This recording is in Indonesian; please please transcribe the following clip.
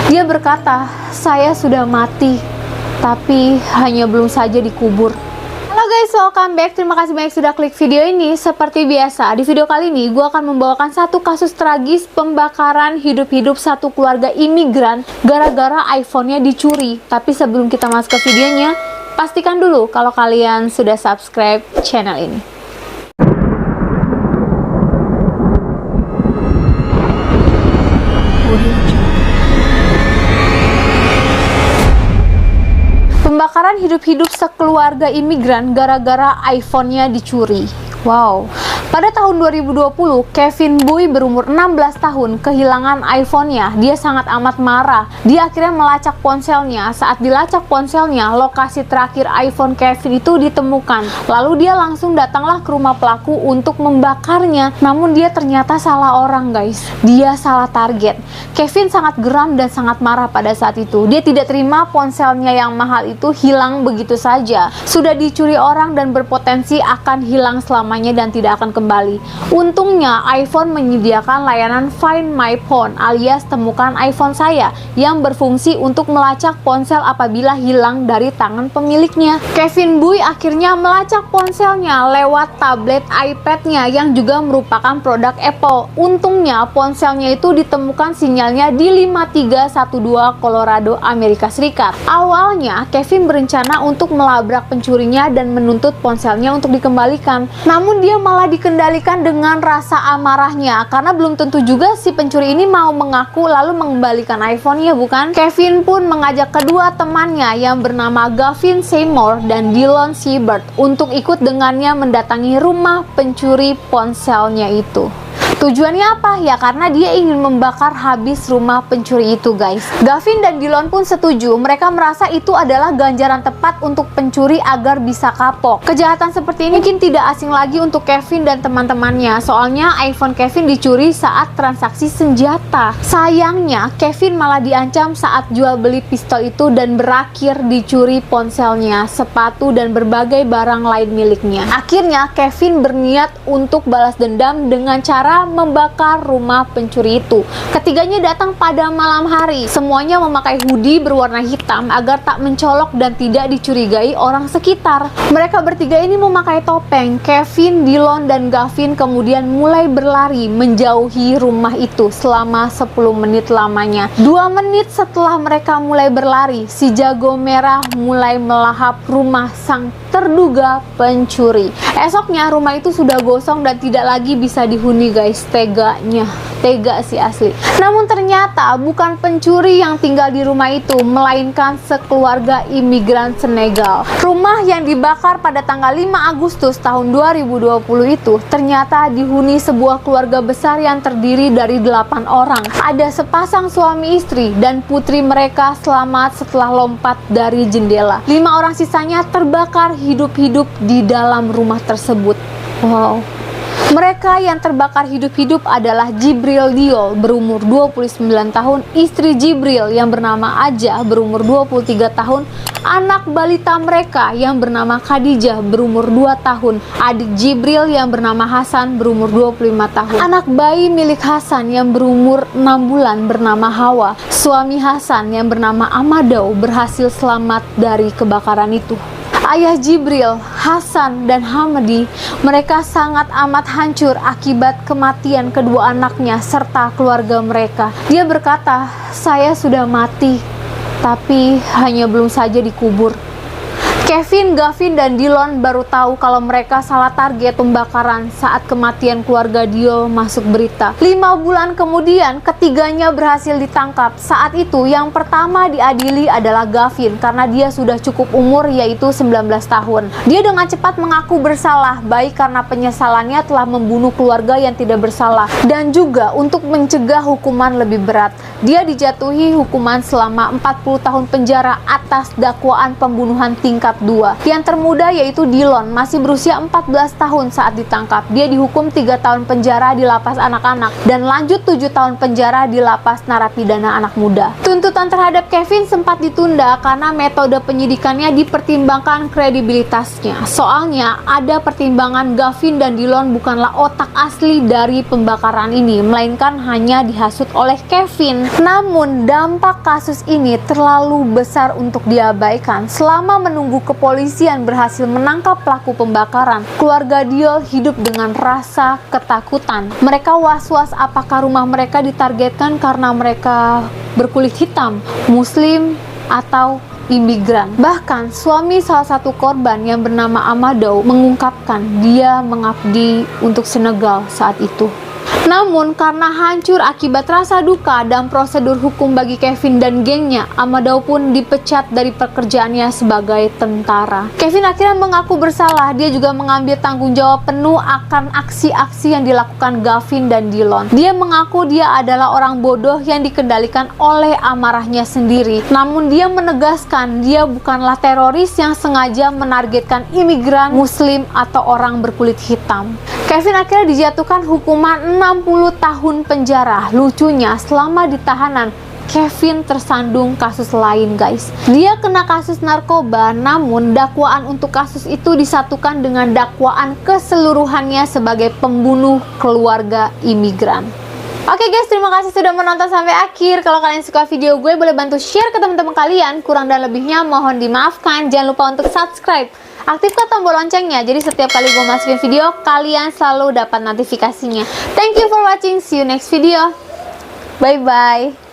Dia berkata, "Saya sudah mati, tapi hanya belum saja dikubur." Halo guys, welcome back. Terima kasih banyak sudah klik video ini. Seperti biasa, di video kali ini gue akan membawakan satu kasus tragis pembakaran hidup-hidup satu keluarga imigran gara-gara iPhone-nya dicuri. Tapi sebelum kita masuk ke videonya, pastikan dulu kalau kalian sudah subscribe channel ini. Pembakaran hidup-hidup sekeluarga imigran gara-gara iPhone-nya dicuri. Wow. Pada tahun 2020, Kevin Boy berumur 16 tahun kehilangan iPhone-nya. Dia sangat amat marah. Dia akhirnya melacak ponselnya. Saat dilacak ponselnya, lokasi terakhir iPhone Kevin itu ditemukan. Lalu dia langsung datanglah ke rumah pelaku untuk membakarnya. Namun dia ternyata salah orang, guys. Dia salah target. Kevin sangat geram dan sangat marah pada saat itu. Dia tidak terima ponselnya yang mahal itu hilang begitu saja. Sudah dicuri orang dan berpotensi akan hilang selamanya dan tidak akan kembali. Untungnya iPhone menyediakan layanan Find My Phone alias temukan iPhone saya yang berfungsi untuk melacak ponsel apabila hilang dari tangan pemiliknya. Kevin Boy akhirnya melacak ponselnya lewat tablet iPad-nya yang juga merupakan produk Apple. Untungnya ponselnya itu ditemukan sinyalnya di 5312 Colorado, Amerika Serikat. Awalnya Kevin berencana untuk melabrak pencurinya dan menuntut ponselnya untuk dikembalikan. Namun dia malah dikendalikan dengan rasa amarahnya karena belum tentu juga si pencuri ini mau mengaku lalu mengembalikan iPhone-nya, bukan? Kevin pun mengajak kedua temannya yang bernama Gavin Seymour dan Dylan Siebert untuk ikut dengannya mendatangi rumah pencuri ponselnya itu. Tujuannya apa? Ya karena dia ingin membakar habis rumah pencuri itu, guys. Gavin dan Dylan pun setuju. Mereka merasa itu adalah ganjaran tepat untuk pencuri agar bisa kapok. Kejahatan seperti ini mungkin tidak asing lagi untuk Kevin dan teman-temannya. Soalnya iPhone Kevin dicuri saat transaksi senjata. Sayangnya, Kevin malah diancam saat jual beli pistol itu dan berakhir dicuri ponselnya, sepatu, dan berbagai barang lain miliknya. Akhirnya, Kevin berniat untuk balas dendam dengan cara membakar rumah pencuri itu. Ketiganya datang pada malam hari. Semuanya memakai hoodie berwarna hitam agar tak mencolok dan tidak dicurigai orang sekitar. Mereka bertiga ini memakai topeng. Kevin, Dylan, dan Gavin kemudian mulai berlari menjauhi rumah itu selama 10 menit lamanya. 2 menit setelah mereka mulai berlari, si jago merah mulai melahap rumah sang terduga pencuri. Esoknya rumah itu sudah gosong dan tidak lagi bisa dihuni, guys. Teganya, tega sih asli. Namun ternyata bukan pencuri yang tinggal di rumah itu, melainkan sekeluarga imigran Senegal. Rumah yang dibakar pada tanggal 5 Agustus tahun 2020 itu ternyata dihuni sebuah keluarga besar yang terdiri dari 8 orang. Ada sepasang suami istri dan putri mereka selamat setelah lompat dari jendela. 5 orang sisanya terbakar hidup-hidup di dalam rumah tersebut. Wow. Mereka yang terbakar hidup-hidup adalah Jibril Diol berumur 29 tahun, istri Jibril yang bernama Aja berumur 23 tahun, anak balita mereka yang bernama Khadijah berumur 2 tahun, adik Jibril yang bernama Hasan berumur 25 tahun, anak bayi milik Hasan yang berumur 6 bulan bernama Hawa. Suami Hasan yang bernama Amadou berhasil selamat dari kebakaran itu. Ayah Jibril, Hasan, dan Hamadi, mereka sangat amat hancur akibat kematian kedua anaknya serta keluarga mereka. Dia berkata, "Saya sudah mati, tapi hanya belum saja dikubur." Kevin, Gavin, dan Dylan baru tahu kalau mereka salah target pembakaran saat kematian keluarga Diol masuk berita. 5 bulan kemudian, ketiganya berhasil ditangkap. Saat itu, yang pertama diadili adalah Gavin karena dia sudah cukup umur, yaitu 19 tahun. Dia dengan cepat mengaku bersalah, baik karena penyesalannya telah membunuh keluarga yang tidak bersalah, dan juga untuk mencegah hukuman lebih berat. Dia dijatuhi hukuman selama 40 tahun penjara atas dakwaan pembunuhan tingkat tingkat 2. Yang termuda yaitu Dillon, masih berusia 14 tahun saat ditangkap. Dia dihukum 3 tahun penjara di lapas anak-anak dan lanjut 7 tahun penjara di lapas narapidana anak muda. Tuntutan terhadap Kevin sempat ditunda karena metode penyidikannya dipertimbangkan kredibilitasnya. Soalnya ada pertimbangan Gavin dan Dillon bukanlah otak asli dari pembakaran ini, melainkan hanya dihasut oleh Kevin. Namun dampak kasus ini terlalu besar untuk diabaikan. Selama menunggu kepolisian berhasil menangkap pelaku pembakaran, keluarga Diol hidup dengan rasa ketakutan. Mereka was-was apakah rumah mereka ditargetkan karena mereka berkulit hitam, muslim, atau imigran. Bahkan suami salah satu korban yang bernama Amadou mengungkapkan dia mengabdi untuk Senegal saat itu. Namun karena hancur akibat rasa duka dan prosedur hukum bagi Kevin dan gengnya, Amadou pun dipecat dari pekerjaannya sebagai tentara. Kevin akhirnya mengaku bersalah. Dia juga mengambil tanggung jawab penuh akan aksi-aksi yang dilakukan Gavin dan Dillon. Dia mengaku dia adalah orang bodoh yang dikendalikan oleh amarahnya sendiri. Namun dia menegaskan dia bukanlah teroris yang sengaja menargetkan imigran, muslim, atau orang berkulit hitam. Kevin akhirnya dijatuhkan hukuman 60 tahun penjara. Lucunya, selama di tahanan, Kevin tersandung kasus lain, guys. Dia kena kasus narkoba, namun dakwaan untuk kasus itu disatukan dengan dakwaan keseluruhannya sebagai pembunuh keluarga imigran. Oke guys, terima kasih sudah menonton sampai akhir. Kalau kalian suka video gue, boleh bantu share ke teman-teman kalian. Kurang dan lebihnya mohon dimaafkan. Jangan lupa untuk subscribe. Aktifkan tombol loncengnya, jadi setiap kali gue masukin video, kalian selalu dapat notifikasinya. Thank you for watching, see you next video. Bye-bye.